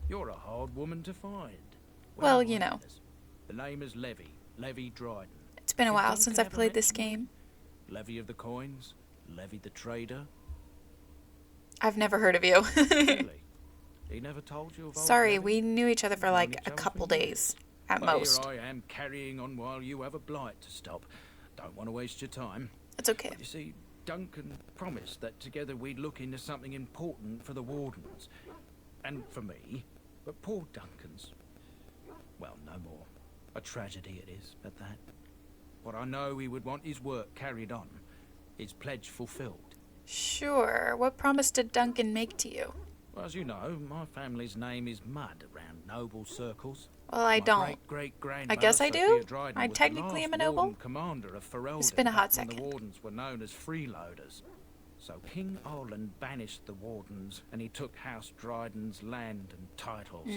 You're a hard woman to find. Well, My you know, manners. The name is Levy Dryden. it's been a Did while since Duncan I've ever played this mention you? game. Levy of the coins? Levy the trader? I've never heard of you. Really? He never told you of old Sorry, Levy? we knew each other He's for known like each a other for couple years. days at But here most. I am carrying on while you have a blight to stop. Don't want to waste your time. It's okay. But you see, Duncan promised that together we'd look into something important for the Wardens. And for me. But poor Duncan's... well, no more. A tragedy it is, at that. But I know he would want his work carried on. His pledge fulfilled. Sure. What promise did Duncan make to you? Well, as you know, my family's name is mud around noble circles. Well, I My don't. I guess I do. I technically am a noble. Commander of Ferelden. It's been a hot when the second. Wardens were known as freeloaders. So King Olin banished the Wardens, and he took House Dryden's land and titles.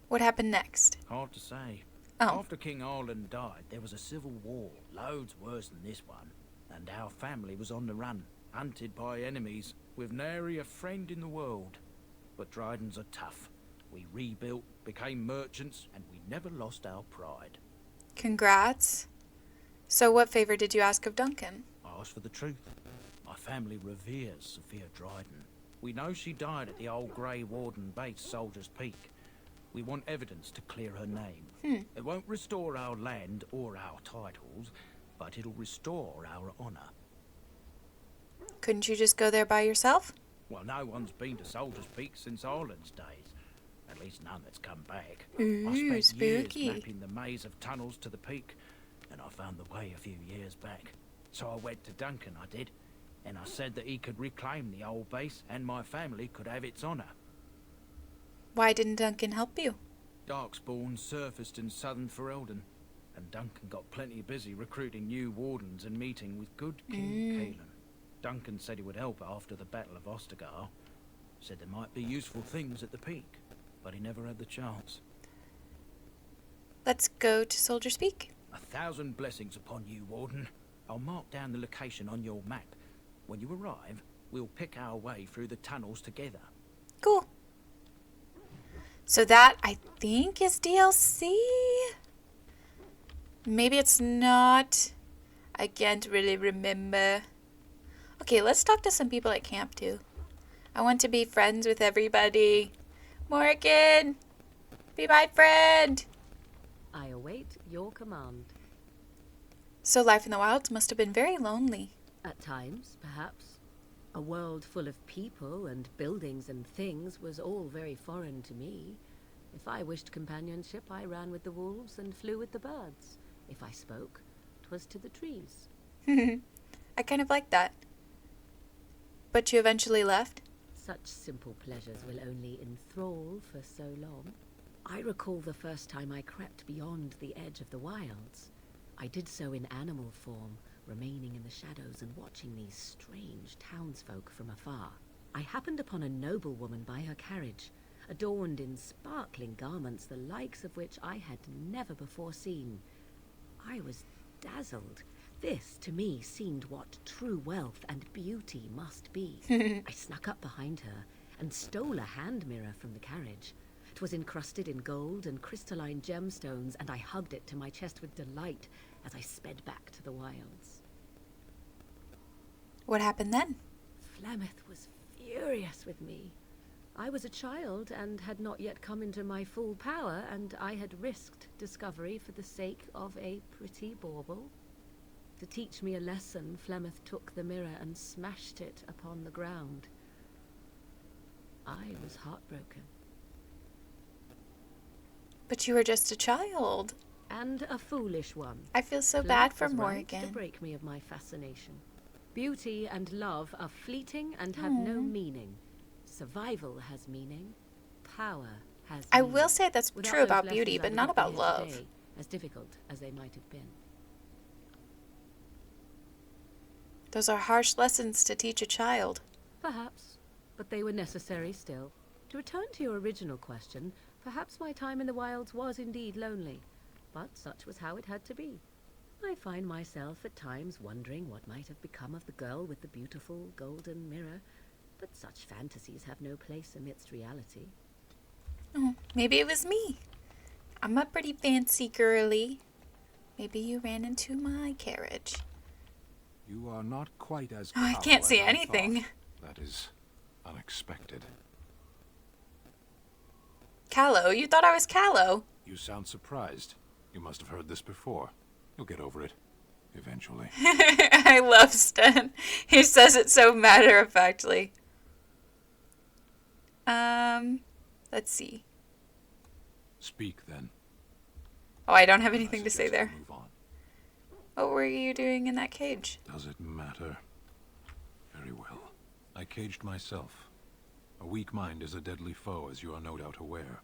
What happened next? Hard to say. Oh. After King Olin died, there was a civil war, loads worse than this one. And our family was on the run, hunted by enemies, with nary a friend in the world. But Drydens are tough. We rebuilt, became merchants, and we never lost our pride. Congrats. So what favor did you ask of Duncan? I asked for the truth. My family reveres Sophia Dryden. We know she died at the old Grey Warden base, Soldier's Peak. We want evidence to clear her name. It won't restore our land or our titles, but it'll restore our honor. Couldn't you just go there by yourself? Well, no one's been to Soldier's Peak since Ireland's days. At least none that's come back. Ooh, I spent spooky. years mapping the maze of tunnels to the peak, and I found the way a few years back. So I went to Duncan, I did, and I said that he could reclaim the old base and my family could have its honor. Why didn't Duncan help you? Darkspawn surfaced in southern Ferelden, and Duncan got plenty busy recruiting new wardens and meeting with good King Caelan. Duncan said he would help after the Battle of Ostergar. Said there might be useful things at the peak, but he never had the chance. Let's go to Soldier Speak. 1,000 blessings upon you, Warden. I'll mark down the location on your map. When you arrive, we'll pick our way through the tunnels together. Cool. So that, I think, is DLC? Maybe it's not. I can't really remember. Okay, let's talk to some people at camp, too. I want to be friends with everybody. Morgan! Be my friend! I await your command. So life in the wilds must have been very lonely. At times, perhaps. A world full of people and buildings and things was all very foreign to me. If I wished companionship, I ran with the wolves and flew with the birds. If I spoke, 'twas to the trees. I kind of like that. But you eventually left? Such simple pleasures will only enthrall for so long. I recall the first time I crept beyond the edge of the wilds. I did so in animal form, remaining in the shadows and watching these strange townsfolk from afar. I happened upon a noblewoman by her carriage, adorned in sparkling garments the likes of which I had never before seen. I was dazzled. This, to me, seemed what true wealth and beauty must be. I snuck up behind her and stole a hand mirror from the carriage. 'Twas encrusted in gold and crystalline gemstones, and I hugged it to my chest with delight as I sped back to the wilds. What happened then? Flemeth was furious with me. I was a child and had not yet come into my full power, and I had risked discovery for the sake of a pretty bauble. To teach me a lesson, Flemeth took the mirror and smashed it upon the ground. I was heartbroken. But you were just a child. And a foolish one. I feel so Flemeth bad for was right to Morgan. break me of my fascination. Beauty and love are fleeting and have no meaning. Survival has meaning. Power has I meaning. will say that's Without true those about lessons, beauty, I but would not be about here love. today, as difficult as they might have been. Those are harsh lessons to teach a child. Perhaps, but they were necessary still. To return to your original question, perhaps my time in the wilds was indeed lonely, but such was how it had to be. I find myself at times wondering what might have become of the girl with the beautiful golden mirror. But such fantasies have no place amidst reality. Oh, maybe it was me. I'm a pretty fancy girly. Maybe you ran into my carriage. You are not quite as Oh, I callow can't as see I anything. thought. That is unexpected. Callow? You thought I was callow. You sound surprised. You must have heard this before. You'll get over it. Eventually. I love Sten. He says it so matter-of-factly. Let's see. Speak then. Oh, I don't have I anything to say suggest there. we move on. What were you doing in that cage? Does it matter? Very well. I caged myself. A weak mind is a deadly foe, as you are no doubt aware.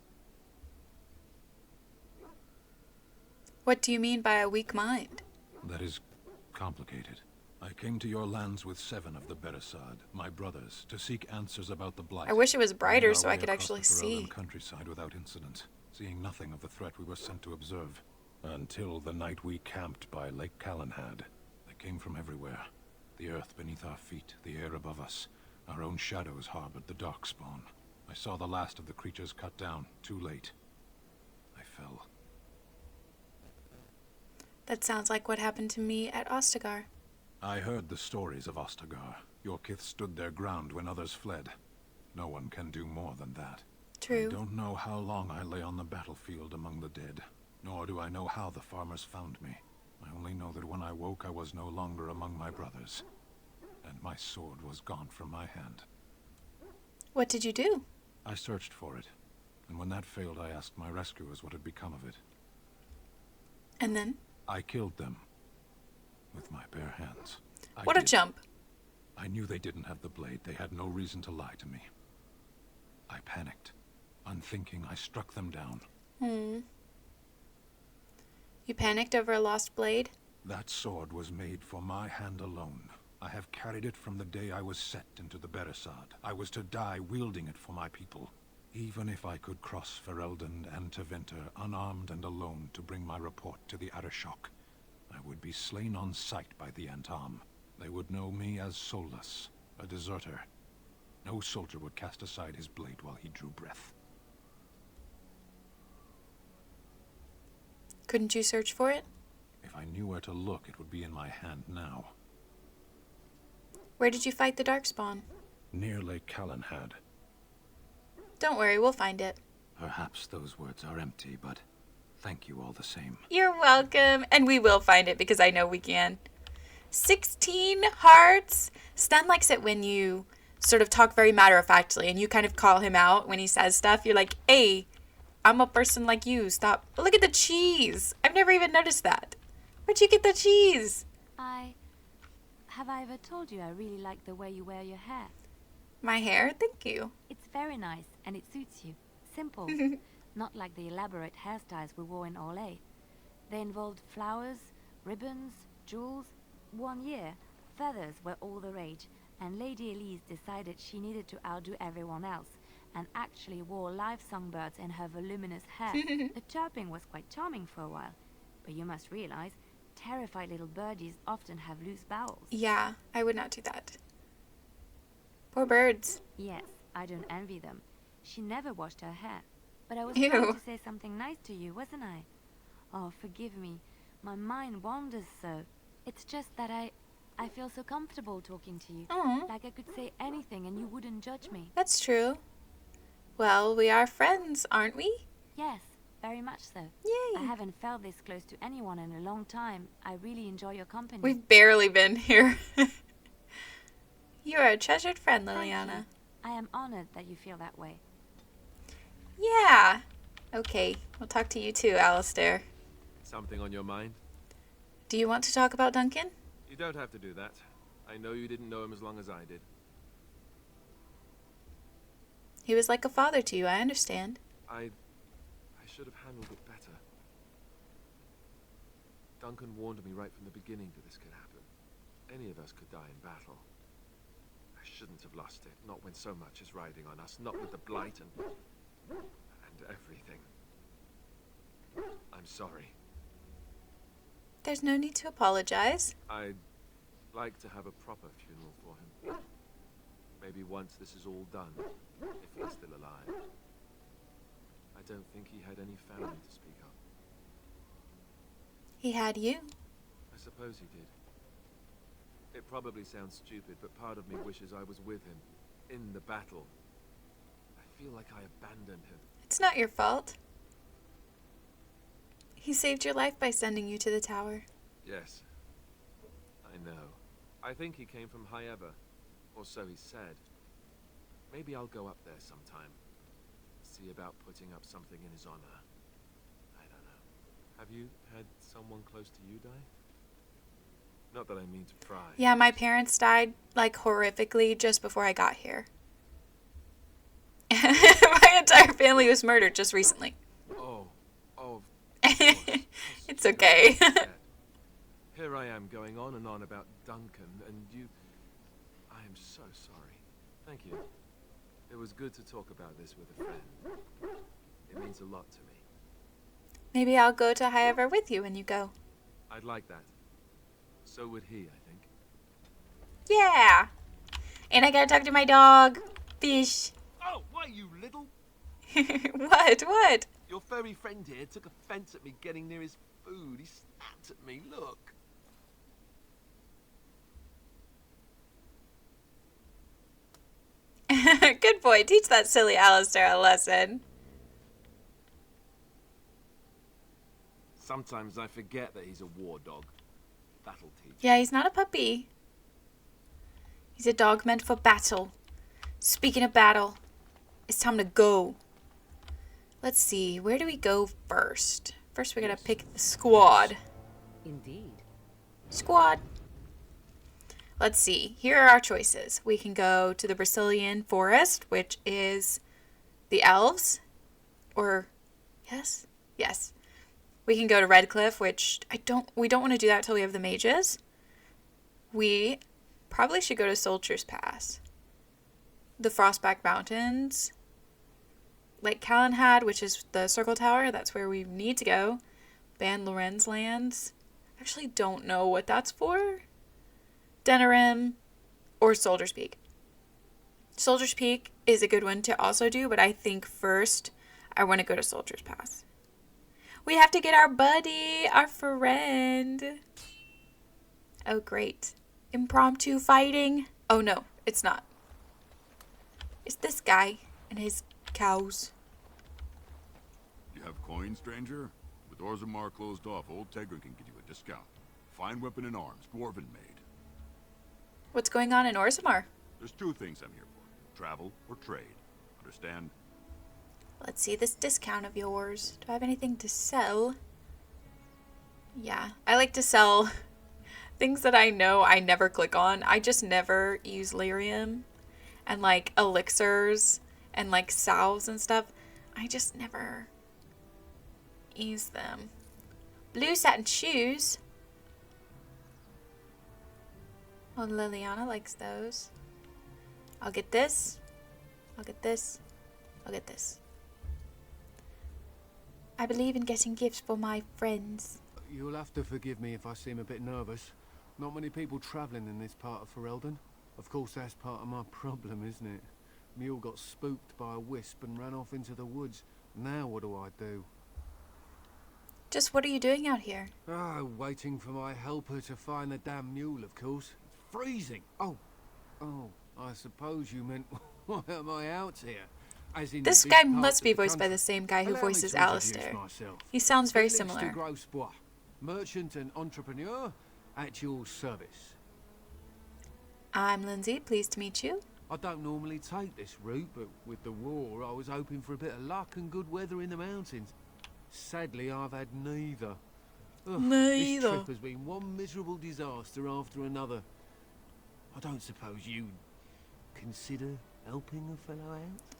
What do you mean by a weak mind? That is complicated. I came to your lands with 7 of the Beresad, my brothers, to seek answers about the Blight. I wish it was brighter We made so our I way could across actually the Ferelden see. countryside without incident, seeing nothing of the threat we were sent to observe. Until the night we camped by Lake Calenhad. They came from everywhere. The earth beneath our feet, the air above us. Our own shadows harbored the darkspawn. I saw the last of the creatures cut down, too late. I fell. That sounds like what happened to me at Ostagar. I heard the stories of Ostagar. Your kith stood their ground when others fled. No one can do more than that. True. I don't know how long I lay on the battlefield among the dead, nor do I know how the farmers found me. I only know that when I woke I was no longer among my brothers, and my sword was gone from my hand. What did you do? I searched for it, and when that failed I asked my rescuers what had become of it. And then? I killed them. With my bare hands. What a jump. I knew they didn't have the blade. They had no reason to lie to me. I panicked. Unthinking, I struck them down. You panicked over a lost blade? That sword was made for my hand alone. I have carried it from the day I was set into the Beresad. I was to die wielding it for my people. Even if I could cross Ferelden and Tevinter unarmed and alone to bring my report to the Arishok, I would be slain on sight by the Antam. They would know me as soulless, a deserter. No soldier would cast aside his blade while he drew breath. Couldn't you search for it? If I knew where to look, it would be in my hand now. Where did you fight the Darkspawn? Near Lake Calenhad. Don't worry, we'll find it. Perhaps those words are empty, but thank you all the same. You're welcome. And we will find it because I know we can. 16 hearts. Stan likes it when you sort of talk very matter-of-factly and you kind of call him out when he says stuff. You're like, hey, I'm a person like you. Stop. Look at the cheese. I've never even noticed that. Where'd you get the cheese? Have I ever told you I really like the way you wear your hair? My hair? Thank you. It's very nice and it suits you. Simple. Not like the elaborate hairstyles we wore in Orlais. They involved flowers, ribbons, jewels. One year, feathers were all the rage, and Lady Elise decided she needed to outdo everyone else, and actually wore live songbirds in her voluminous hair. The chirping was quite charming for a while, but you must realize, terrified little birdies often have loose bowels. Yeah, I would not do that. Poor birds. Yes, I don't envy them. She never washed her hair. But I was Ew. trying to say something nice to you, wasn't I? Oh, forgive me. My mind wanders so. It's just that I feel so comfortable talking to you. Aw, Like I could say anything and you wouldn't judge me. that's true. Well, we are friends, aren't we? Yes, very much so. Yay. I haven't felt this close to anyone in a long time. I really enjoy your company. We've barely been here. You are a treasured friend, Thank you. Liliana. I am honored that you feel that way. Yeah. Okay, we'll talk to you too, Alistair. Something on your mind? Do you want to talk about Duncan? You don't have to do that. I know you didn't know him as long as I did. He was like a father to you, I understand. I should have handled it better. Duncan warned me right from the beginning that this could happen. Any of us could die in battle. I shouldn't have lost it, not when so much is riding on us, not with the Blight and everything. I'm sorry. There's no need to apologize. I'd like to have a proper funeral for him. Maybe once this is all done, if he's still alive. I don't think he had any family to speak of. He had you. I suppose he did. It probably sounds stupid, but part of me wishes I was with him, in the battle. I feel like I abandoned him. It's not your fault. He saved your life by sending you to the tower. Yes, I know. I think he came from High Ever, or so he said. Maybe I'll go up there sometime. See about putting up something in his honor. I don't know. Have you had someone close to you die? Not that I mean to pry. Yeah, my parents died, like, horrifically just before I got here. My entire family was murdered just recently. Oh, It's okay. Here I am going on and on about Duncan, and you... I am so sorry. Thank you. It was good to talk about this with a friend. It means a lot to me. Maybe I'll go to High Ever with you when you go. I'd like that. So would he, I think. Yeah. And I gotta talk to my dog. Fish. Oh, why, you little... What? Your furry friend here took offense at me getting near his food. He snapped at me, look. Good boy. Teach that silly Alistair a lesson. Sometimes I forget that he's a war dog. Battle teacher. Yeah, he's not a puppy. He's a dog meant for battle. Speaking of battle, it's time to go. Let's see, where do we go first? First, we gotta pick the squad. Indeed. Squad. Let's see, here are our choices. We can go to the Brazilian Forest, which is the elves. Or, yes? Yes. We can go to Redcliffe, which we don't want to do that till we have the mages. We probably should go to Soldier's Pass. The Frostback Mountains. Lake Calenhad, which is the Circle Tower. That's where we need to go. Ban Lorenz Lands. Actually don't know what that's for. Denerim or Soldier's Peak. Soldier's Peak is a good one to also do, but I think first I want to go to Soldier's Pass. We have to get our buddy, our friend. Oh, great. Impromptu fighting. Oh, no, it's not. It's this guy and his cows. You have coin, stranger? With Orzammar closed off, old Tegra can give you a discount. Fine weapon and arms, dwarven made. What's going on in Orzammar? There's two things I'm here for. Travel or trade. Understand? Let's see this discount of yours. Do I have anything to sell? Yeah, I like to sell things that I know I never click on. I just never use lyrium and like elixirs and like salves and stuff. I just never use them. Blue satin shoes. Oh, Liliana likes those. I'll get this. I'll get this. I'll get this. I believe in getting gifts for my friends. You'll have to forgive me if I seem a bit nervous. Not many people travelling in this part of Ferelden. Of course, that's part of my problem, isn't it? Mule got spooked by a wisp and ran off into the woods. Now what do I do? Just what are you doing out here? Ah, waiting for my helper to find the damn mule, of course. It's freezing. Oh, I suppose you meant why am I out here? As in This big guy parts must of be the voiced by country. the same guy who Allow me voices to introduce Alistair. myself. He sounds very Felix de similar. Grosbois, merchant and entrepreneur at your service. I'm Lindsay, pleased to meet you. I don't normally take this route, but with the war, I was hoping for a bit of luck and good weather in the mountains. Sadly, I've had neither. Ugh, This trip has been one miserable disaster after another. I don't suppose you'd consider helping a fellow out?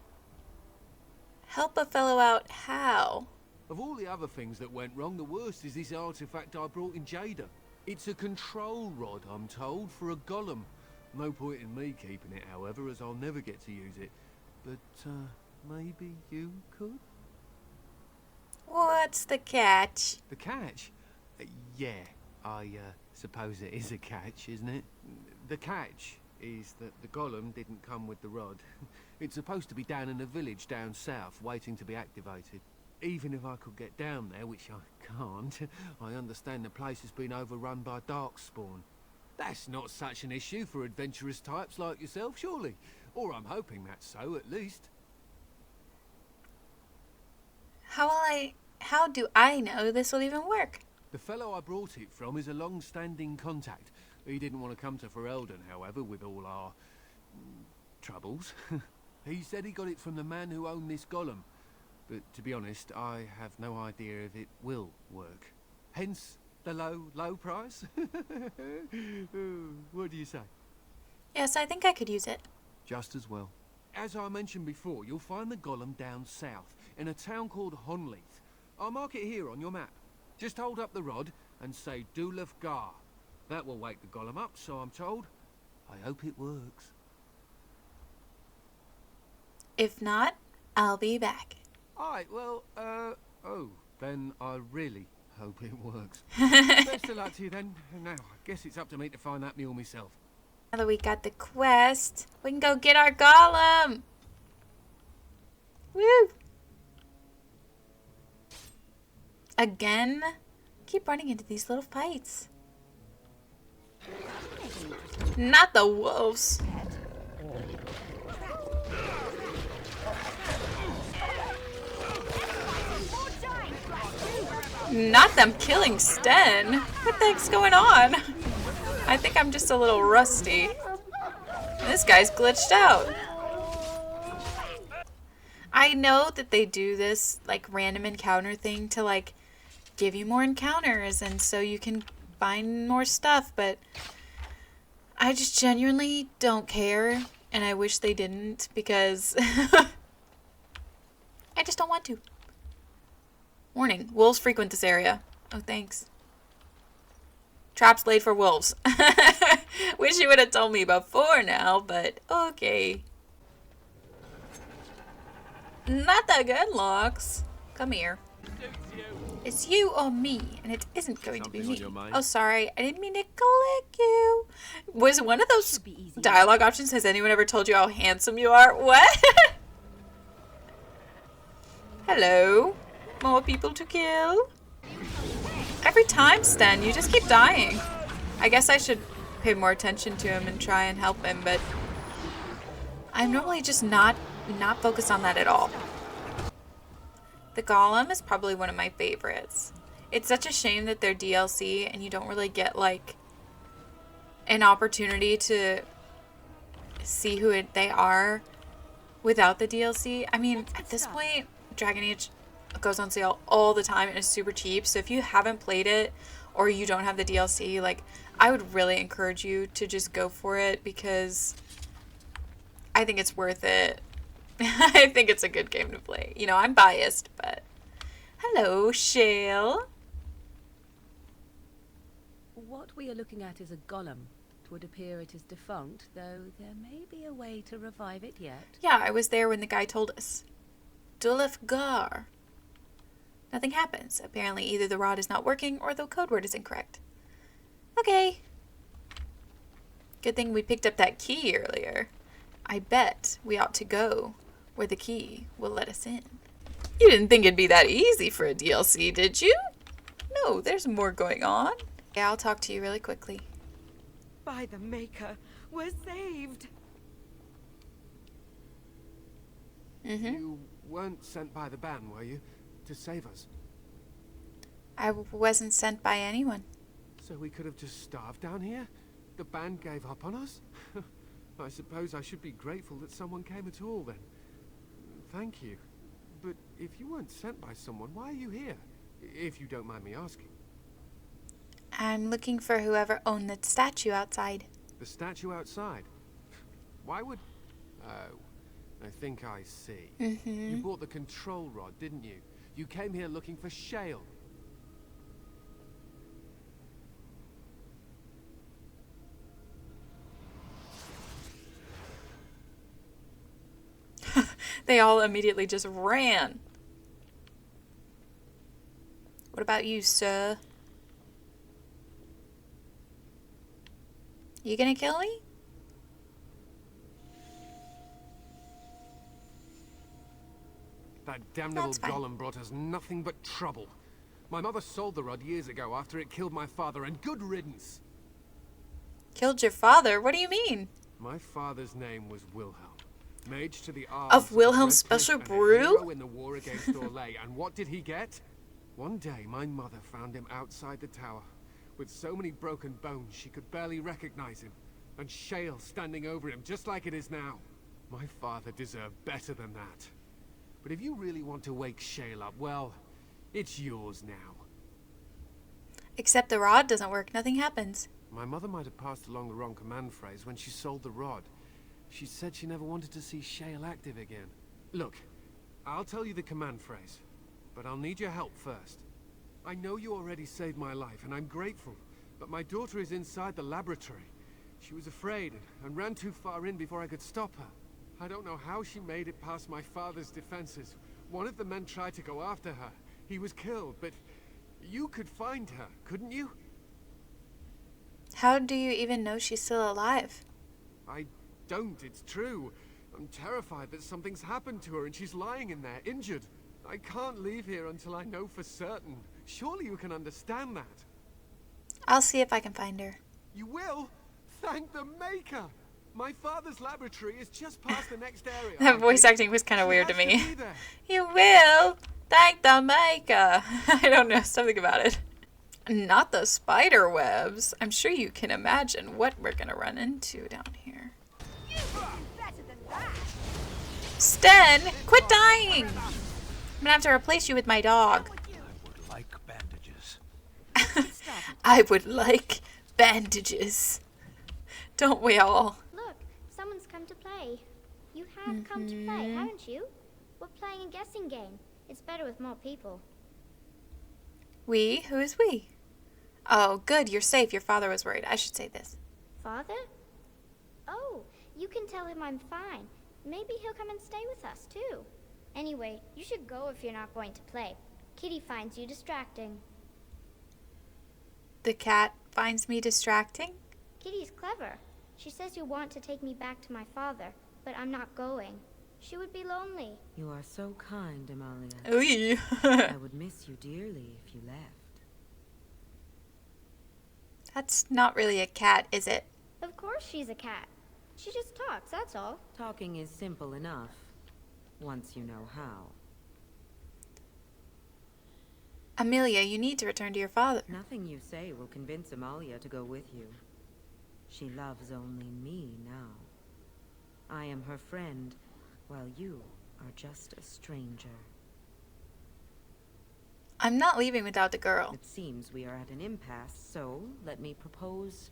Help a fellow out how? Of all the other things that went wrong, the worst is this artifact I brought in Jada. It's a control rod, I'm told, for a golem. No point in me keeping it, however, as I'll never get to use it. But, maybe you could? What's the catch? The catch? Yeah, I suppose it is a catch, isn't it? The catch is that the golem didn't come with the rod. It's supposed to be down in a village down south, waiting to be activated. Even if I could get down there, which I can't, I understand the place has been overrun by darkspawn. That's not such an issue for adventurous types like yourself, surely? Or I'm hoping that's so, at least. How do I know this will even work? The fellow I brought it from is a long-standing contact. He didn't want to come to Ferelden, however, with all our troubles. He said he got it from the man who owned this golem. But to be honest, I have no idea if it will work. Hence the low price. What do you say? Yes, I think I could use it. Just as well. As I mentioned before, you'll find the golem down south, in a town called Honleith. I'll mark it here on your map. Just hold up the rod and say Dulaf Gar. That will wake the golem up, so I'm told. I hope it works. If not, I'll be back. Alright, well, then I really hope it works. Best of luck to you then. Now, I guess it's up to me to find that mule myself. Now that we got the quest, we can go get our golem. Woo! Again? Keep running into these little fights. Not the wolves. Not them killing Sten. What the heck's going on? I think I'm just a little rusty. This guy's glitched out. I know that they do this like random encounter thing to like give you more encounters and so you can find more stuff, but I just genuinely don't care and I wish they didn't because I just don't want to. Warning, wolves frequent this area. Oh, thanks. Traps laid for wolves. Wish you would have told me before now, but okay. Not the good locks. Come here. It's you or me, and it isn't going to be me. Oh, sorry. I didn't mean to click you. Was one of those dialogue options, has anyone ever told you how handsome you are? What? Hello. More people to kill. Every time, Sten, you just keep dying. I guess I should pay more attention to him and try and help him, but I'm normally just not focused on that at all. The Golem is probably one of my favorites. It's such a shame that they're DLC and you don't really get like an opportunity to see who they are without the DLC. I mean, at this point, Dragon Age goes on sale all the time and is super cheap. So if you haven't played it or you don't have the DLC, like I would really encourage you to just go for it because I think it's worth it. I think it's a good game to play. You know, I'm biased, but hello, Shale. What we are looking at is a golem. It would appear it is defunct, though there may be a way to revive it yet. Yeah, I was there when the guy told us. Dulaf Gar. Nothing happens. Apparently either the rod is not working or the code word is incorrect. Okay. Good thing we picked up that key earlier. I bet we ought to go where the key will let us in. You didn't think it'd be that easy for a DLC, did you? No, there's more going on. Yeah, I'll talk to you really quickly. By the Maker, we're saved. You weren't sent by the ban, were you? To save us? I wasn't sent by anyone. So we could have just starved down here? The band gave up on us? I suppose I should be grateful that someone came at all then. Thank you. But if you weren't sent by someone, why are you here? If you don't mind me asking. I'm looking for whoever owned that statue outside. The statue outside? Why would... Oh, I think I see. You bought the control rod, didn't you? You came here looking for Shale. They all immediately just ran. What about you, sir? You gonna kill me? That damnable That's fine. Golem brought us nothing but trouble. My mother sold the rod years ago after it killed my father, and good riddance. Killed your father? What do you mean? My father's name was Wilhelm. Mage to the arms Of Wilhelm's Redcliffe special and a brew? hero in the war against Orlais. And what did he get? One day, my mother found him outside the tower, with so many broken bones she could barely recognize him, and shale standing over him, just like it is now. My father deserved better than that. But if you really want to wake Shale up, well, it's yours now. Except the rod doesn't work. Nothing happens. My mother might have passed along the wrong command phrase when she sold the rod. She said she never wanted to see Shale active again. Look, I'll tell you the command phrase, but I'll need your help first. I know you already saved my life, and I'm grateful, but my daughter is inside the laboratory. She was afraid and ran too far in before I could stop her. I don't know how she made it past my father's defenses. One of the men tried to go after her. He was killed, but you could find her, couldn't you? How do you even know she's still alive? I don't, it's true. I'm terrified that something's happened to her and she's lying in there, injured. I can't leave here until I know for certain. Surely you can understand that. I'll see if I can find her. You will? Thank the Maker! My father's laboratory is just past the next area. That voice acting was kind of She weird to has me. be there. You will. Thank the maker. I don't know, something about it. Not the spider webs. I'm sure you can imagine what we're gonna run into down here. Sten, quit dying. I'm gonna have to replace you with my dog. I would like bandages. I would like bandages. Don't we all? Look, someone's come to play. You have come to play, haven't you? We're playing a guessing game. It's better with more people. We? Who is we? Oh, good, you're safe. Your father was worried. I should say this. Father? Oh, you can tell him I'm fine. Maybe he'll come and stay with us, too. Anyway, you should go if you're not going to play. Kitty finds you distracting. The cat finds me distracting? Kitty's clever. She says you want to take me back to my father, but I'm not going. She would be lonely. You are so kind, Amalia. Ooh. I would miss you dearly if you left. That's not really a cat, is it? Of course she's a cat. She just talks, that's all. Talking is simple enough, once you know how. Amelia, you need to return to your father. Nothing you say will convince Amalia to go with you. She loves only me now. I am her friend, while you are just a stranger. I'm not leaving without the girl. It seems we are at an impasse, so let me propose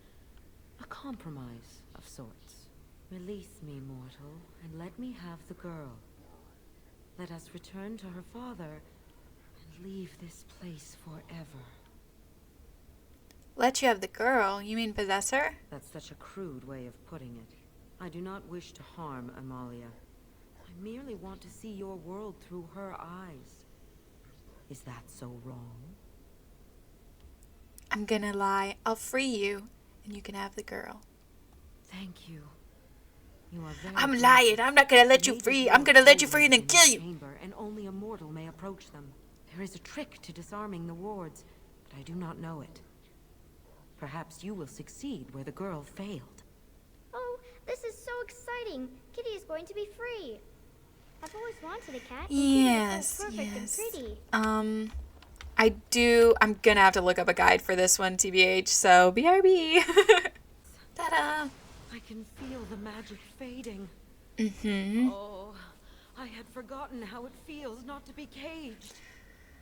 a compromise of sorts. Release me, mortal, and let me have the girl. Let us return to her father and leave this place forever. Let you have the girl? You mean possess her? That's such a crude way of putting it. I do not wish to harm Amalia. I merely want to see your world through her eyes. Is that so wrong? I'm gonna lie. I'll free you, and you can have the girl. Thank you. You are very I'm gracious. lying. I'm not gonna let you Mages free. ward I'm gonna let you free and then wards in kill this you. chamber, and only a mortal may approach them. There is a trick to disarming the wards, but I do not know it. Perhaps you will succeed where the girl failed. Oh, this is so exciting. Kitty is going to be free. I've always wanted a cat. And Yes, Kitty is so perfect yes. and pretty. I'm gonna have to look up a guide for this one, TBH, so BRB. Ta-da! I can feel the magic fading. Mm-hmm. Oh, I had forgotten how it feels not to be caged.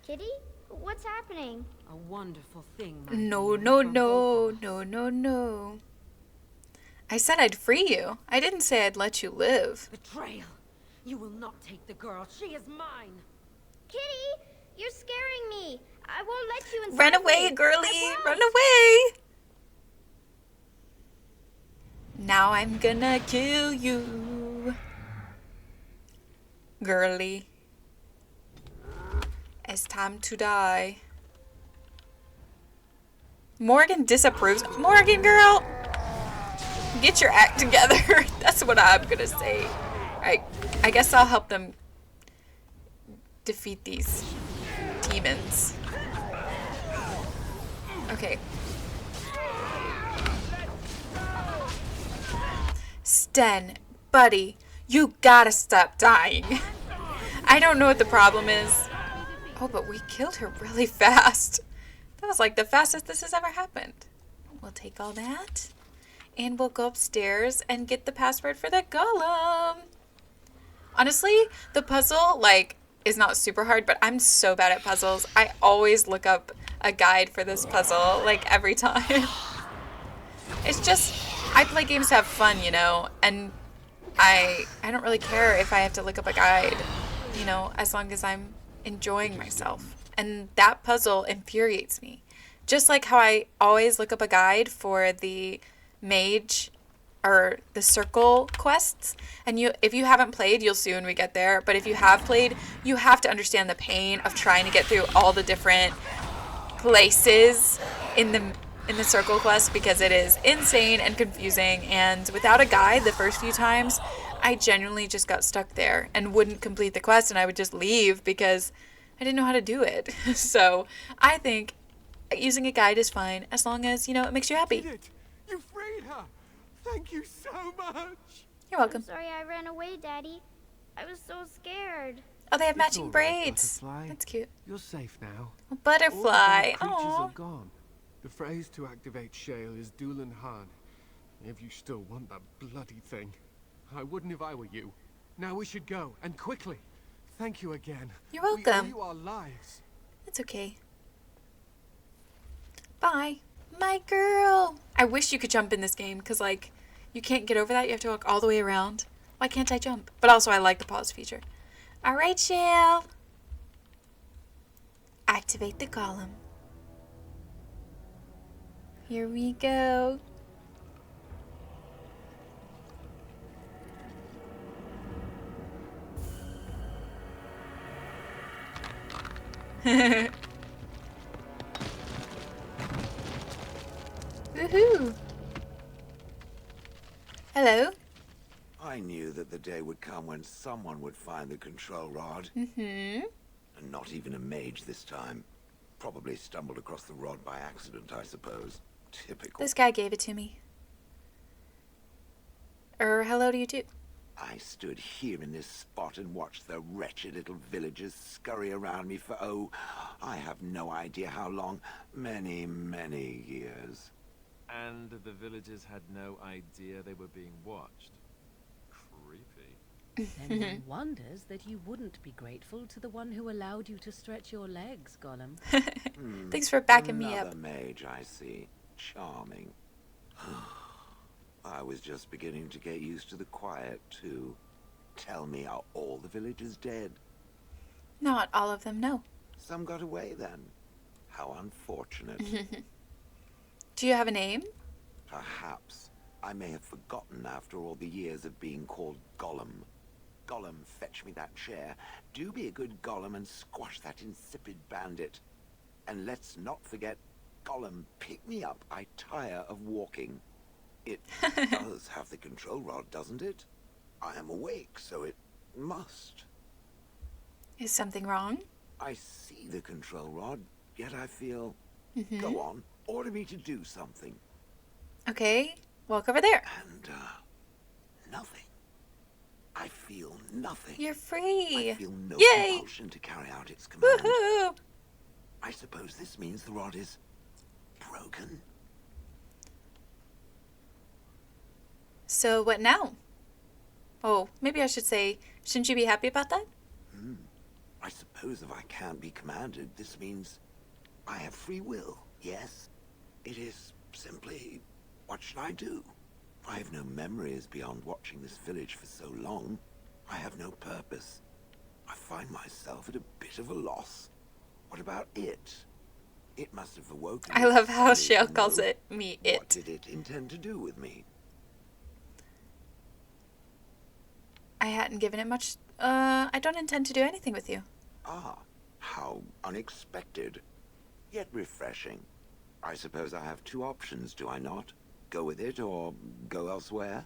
Kitty? What's happening? A wonderful thing. my No, dear, no, for both no, of us. no, no, no. I said I'd free you. I didn't say I'd let you live. Betrayal! You will not take the girl. She is mine. Kitty! You're scaring me. I won't let you inside. Run away, me. girly! I Run won't. away! Now I'm gonna kill you, girly. It's time to die. Morgan disapproves. Morgan, girl! Get your act together. That's what I'm gonna say. Alright, I guess I'll help them defeat these demons. Okay. Sten, buddy, you gotta stop dying. I don't know what the problem is. Oh, but we killed her really fast. That was like the fastest this has ever happened. We'll take all that. And we'll go upstairs and get the password for the golem. Honestly, the puzzle, like, is not super hard, but I'm so bad at puzzles. I always look up a guide for this puzzle, like, every time. It's just, I play games to have fun, you know, and I don't really care if I have to look up a guide, you know, as long as I'm enjoying myself. And that puzzle infuriates me. Just like how I always look up a guide for the mage or the circle quests, and if you haven't played, you'll see when we get there, but if you have played, you have to understand the pain of trying to get through all the different places in the circle quest, because it is insane and confusing, and without a guide the first few times, I genuinely just got stuck there and wouldn't complete the quest, and I would just leave because I didn't know how to do it. So I think using a guide is fine as long as, you know, it makes you happy. You freed her! Thank you so much! You're welcome. I'm sorry I ran away, Daddy. I was so scared. Oh, they have It's matching all right, braids. Butterfly. That's cute. You're safe now. A All the butterfly. bad creatures Aww. are gone. The phrase to activate Shale is Dulan Han. If you still want that bloody thing. I wouldn't if I were you. Now we should go, and quickly. Thank you again. You're We owe welcome. you our lives. It's okay. Bye. My girl. I wish you could jump in this game, because, like, you can't get over that. You have to walk all the way around. Why can't I jump? But also, I like the pause feature. All right, Shale. Activate the golem. Here we go. Woohoo! Hello? I knew that the day would come when someone would find the control rod. Mm-hmm. And not even a mage this time. Probably stumbled across the rod by accident, I suppose. Typical. This guy gave it to me. Hello to you too. I stood here in this spot and watched the wretched little villagers scurry around me for, oh, I have no idea how long. Many, many years. And the villagers had no idea they were being watched. Creepy. Then one wonders that you wouldn't be grateful to the one who allowed you to stretch your legs, Golem. Thanks for backing me up. Another mage, I see. Charming. I was just beginning to get used to the quiet, too. Tell me, are all the villagers dead? Not all of them, no. Some got away, then. How unfortunate. Do you have a name? Perhaps. I may have forgotten after all the years of being called Golem. Golem, fetch me that chair. Do be a good Golem and squash that insipid bandit. And let's not forget, Golem, pick me up. I tire of walking. It does have the control rod, doesn't it? I am awake, so it must. Is something wrong? I see the control rod, yet I feel... Go on, order me to do something. Okay, walk over there. And, nothing. I feel nothing. You're free. I feel no Yay! compulsion to carry out its command. Woohoo! I suppose this means the rod is broken. So what now? Oh, maybe I should say, shouldn't you be happy about that? I suppose if I can't be commanded, this means I have free will, yes? It is simply, what should I do? I have no memories beyond watching this village for so long. I have no purpose. I find myself at a bit of a loss. What about it? It must have awoken. I love how suddenly Shale to calls know. it me, What it. did it intend to do with me? I hadn't given it much. I don't intend to do anything with you. Ah, how unexpected. Yet refreshing. I suppose I have two options, do I not? Go with it or go elsewhere?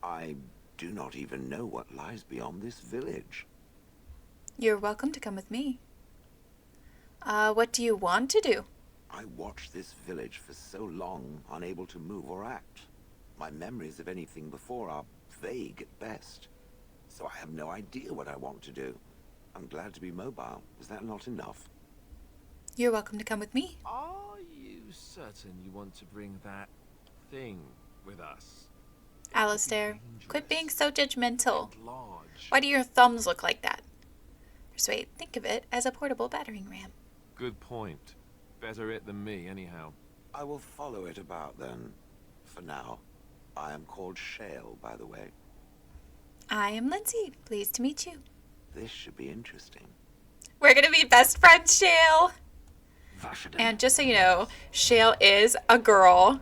I do not even know what lies beyond this village. You're welcome to come with me. What do you want to do? I watched this village for so long, unable to move or act. My memories of anything before are vague at best. So I have no idea what I want to do. I'm glad to be mobile. Is that not enough? You're welcome to come with me. Are you certain you want to bring that thing with us? Alistair, quit being so judgmental. And large. Why do your thumbs look like that? Persuade, think of it as a portable battering ram. Good point. Better it than me, anyhow. I will follow it about then. For now. I am called Shale, by the way. I am Lindsay. Pleased to meet you. This should be interesting. We're gonna be best friends, Shale. And just so you know, Shale is a girl.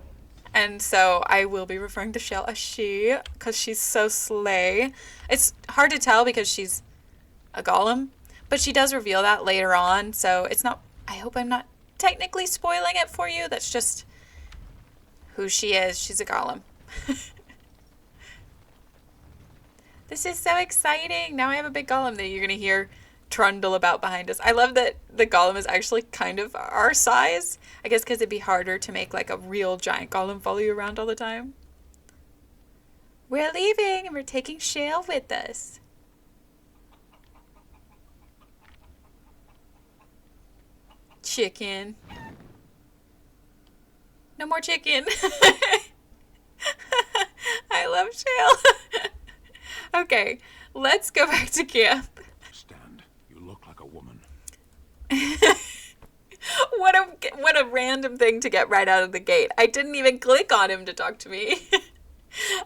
And so I will be referring to Shale as she, because she's so slay. It's hard to tell because she's a golem, but she does reveal that later on. So it's not, I hope I'm not technically spoiling it for you. That's just who she is. She's a golem. This is so exciting. Now I have a big golem that you're going to hear trundle about behind us. I love that the golem is actually kind of our size. I guess because it'd be harder to make like a real giant golem follow you around all the time. We're leaving and we're taking Shale with us. Chicken. No more chicken. I love Shale. Okay, let's go back to camp. Stand. You look like a woman. What a random thing to get right out of the gate. I didn't even click on him to talk to me.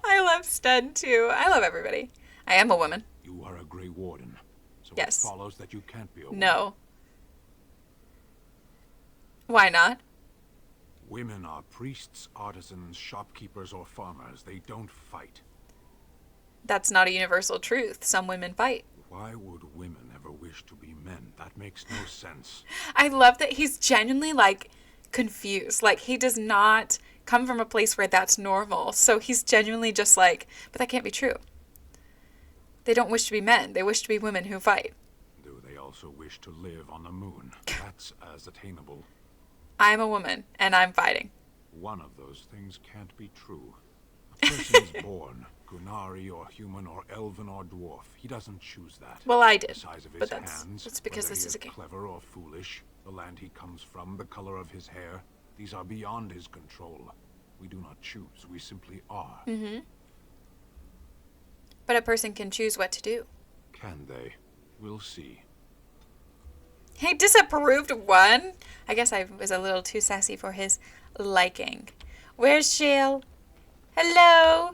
I love Sten too. I love everybody. I am a woman. You are a Grey Warden. So Yes. it follows that you can't be a woman. No. Why not? Women are priests, artisans, shopkeepers, or farmers. They don't fight. That's not a universal truth. Some women fight. Why would women ever wish to be men? That makes no sense. I love that he's genuinely like confused. Like he does not come from a place where that's normal. So he's genuinely just like, but that can't be true. They don't wish to be men. They wish to be women who fight. Do they also wish to live on the moon? That's as attainable. I'm a woman and I'm fighting. One of those things can't be true. A person is born, Gunari or human or elven or dwarf. He doesn't choose that. Well, I did, The size of his but that's hands, because whether this he is a game. clever or foolish, the land he comes from, the color of his hair. These are beyond his control. We do not choose. We simply are. Mm-hmm. But a person can choose what to do. Can they? We'll see. He disapproved one. I guess I was a little too sassy for his liking. Where's Shale? Hello.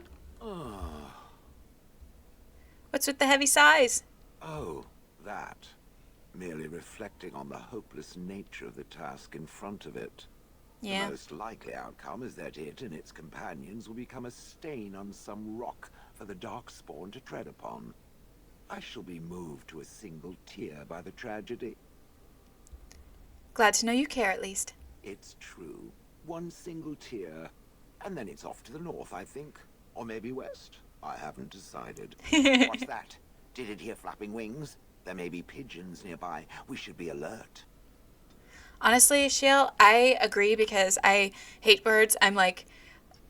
What's with the heavy sighs? Oh, that. Merely reflecting on the hopeless nature of the task in front of it. Yeah. The most likely outcome is that it and its companions will become a stain on some rock for the Darkspawn to tread upon. I shall be moved to a single tear by the tragedy. Glad to know you care at least. It's true. One single tear. And then it's off to the north, I think. Or maybe west. I haven't decided. What's that? Did it hear flapping wings? There may be pigeons nearby. We should be alert. Honestly, Shale, I agree because I hate birds. I'm like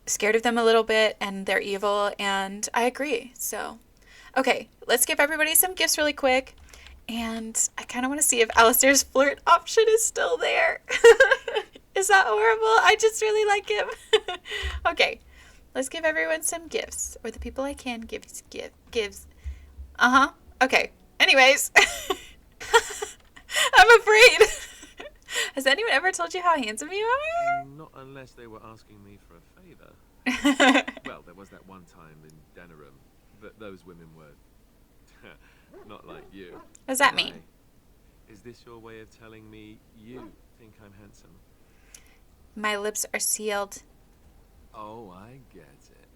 scared of them a little bit and they're evil and I agree. So, okay, let's give everybody some gifts really quick. And I kind of want to see if Alistair's flirt option is still there. Is that horrible? I just really like him. Okay, let's give everyone some gifts. Or the people I can give gives. Uh-huh. Okay. Anyways. I'm afraid. Has anyone ever told you how handsome you are? Not unless they were asking me for a favor. Well, there was that one time in Denerim, but those women were not like you. What does that mean? Is this your way of telling me you think I'm handsome? My lips are sealed. Oh, I get it.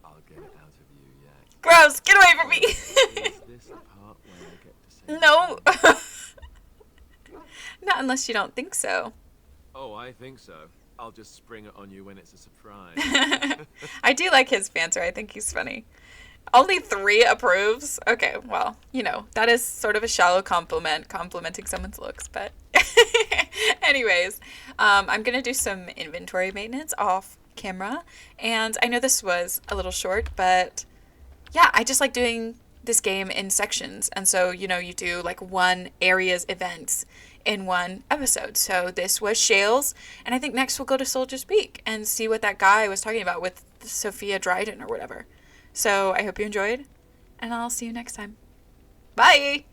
I'll get it out of you yet. Gross! Get away from me! Is this a part where I get to say No! Not unless you don't think so. Oh, I think so. I'll just spring it on you when it's a surprise. I do like his banter. I think he's funny. Only 3 approves? Okay, well, you know, that is sort of a shallow compliment, complimenting someone's looks, but anyways, I'm going to do some inventory maintenance off camera, and I know this was a little short, but yeah, I just like doing this game in sections, and so, you know, you do like one area's events in one episode. So this was Shales, and I think next we'll go to Soldier's Peak and see what that guy was talking about with Sophia Dryden or whatever. So I hope you enjoyed, and I'll see you next time. Bye!